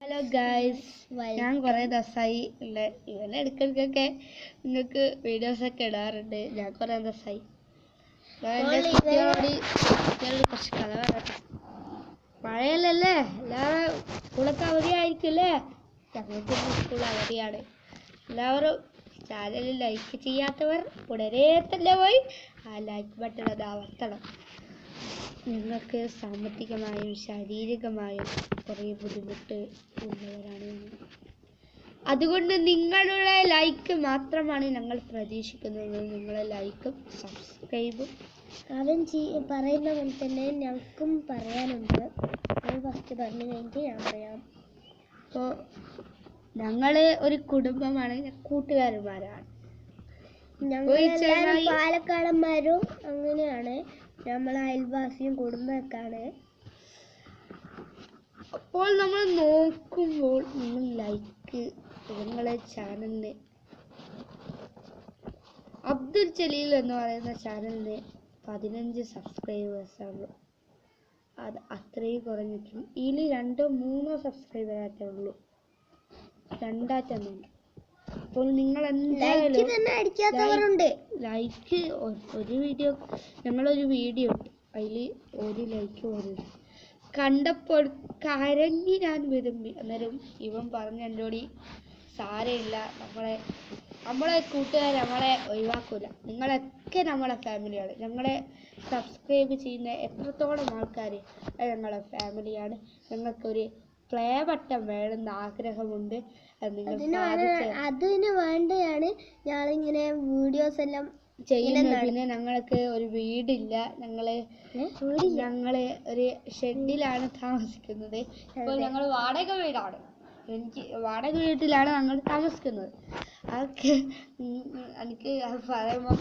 Hello guys, ഞാൻ കുറേ ദിവസമായി ഇടയ്ക്കിടയ്ക്കൊക്കെ നിങ്ങൾക്ക് വീഡിയോസൊക്കെ ഇടാറുണ്ട്. ഞാൻ കുറേ ദിവസമായി എൻ്റെ കുട്ടികളോട് കുറച്ച് കഥ പറയട്ടെ. മഴയല്ലേ, എല്ലാവരും സ്കൂളൊക്കെ അവധിയായിരിക്കുമല്ലേ? ഞങ്ങൾക്ക് സ്കൂൾ അവധിയാണ്. എല്ലാവരും ചാനൽ ലൈക്ക് ചെയ്യാത്തവർ ഉടനെ തന്നെ പോയി ആ ലൈക്ക് ബട്ടൺ അത് അമർത്തണം. നിങ്ങൾക്ക് സാമ്പത്തികമായും ശാരീരികമായും കുറേ ബുദ്ധിമുട്ട് ഉള്ളവരാണ്. അതുകൊണ്ട് നിങ്ങളുടെ ലൈക്ക് മാത്രമാണ് ഞങ്ങൾ പ്രതീക്ഷിക്കുന്നത്. നിങ്ങളെ ലൈക്കും സബ്സ്ക്രൈബും അവൻ പറയുന്ന പോലെ തന്നെ ഞങ്ങൾക്കും പറയാനുണ്ട്. അവൻ ഫസ്റ്റ് പറഞ്ഞു കഴിഞ്ഞിട്ട് ഞാൻ പറയാം. അപ്പോൾ ഞങ്ങൾ ഒരു കുടുംബമാണ്, കൂട്ടുകാരന്മാരാണ്. ഞങ്ങൾ പാലക്കാടന്മാരും അങ്ങനെയാണ്. നമ്മൾ അയൽവാസിയും കുടുംബമൊക്കെയാണ്. അപ്പോൾ നമ്മൾ നോക്കുമ്പോൾ നിങ്ങൾ ലൈക്ക്, നിങ്ങളെ ചാനലിന് അബ്ദുൽ ജലീൽ എന്ന് പറയുന്ന ചാനലിന് 15 സബ്സ്ക്രൈബേഴ്സാണുള്ളൂ. അത് അത്രയും കുറഞ്ഞിട്ടും ഇതിൽ 2-3 സബ്സ്ക്രൈബറായിട്ടേ ഉള്ളൂ, 2 അപ്പോൾ നിങ്ങൾ എന്തായാലും ലൈക്ക് ഒരു വീഡിയോ, ഞങ്ങളൊരു വീഡിയോ ഇട്ടു, അതിൽ 1 ലൈക്ക് പോലും കണ്ടപ്പോൾ കരഞ്ഞ് ഞാൻ വിരുമ്പി. അന്നേരം ഇവൻ പറഞ്ഞ എന്നോട്, സാരമില്ല, നമ്മളെ കൂട്ടുകാർ നമ്മളെ ഒഴിവാക്കൂല, നിങ്ങളൊക്കെ നമ്മളെ ഫാമിലിയാണ്. ഞങ്ങളെ സബ്സ്ക്രൈബ് ചെയ്യുന്ന എത്രത്തോളം ആൾക്കാർ അത് ഞങ്ങളെ ഫാമിലിയാണ്. ഞങ്ങൾക്കൊരു പ്ലേ ബട്ടൺ വേണമെന്ന് ആഗ്രഹമുണ്ട്. അതിന് വേണ്ടിയാണ് ഞങ്ങളിങ്ങനെ വീഡിയോസ് എല്ലാം ചെയ്യുന്നത്. പിന്നെ ഞങ്ങൾക്ക് ഒരു വീടില്ല, ഞങ്ങള് ഒരു ഷെഡിലാണ് താമസിക്കുന്നത്. ഇപ്പോൾ ഞങ്ങൾ വാടക വീടാണ്, വാടക വീട്ടിലാണ് ഞങ്ങൾ താമസിക്കുന്നത്. അതൊക്കെ എനിക്ക് അത് പറയുമ്പോൾ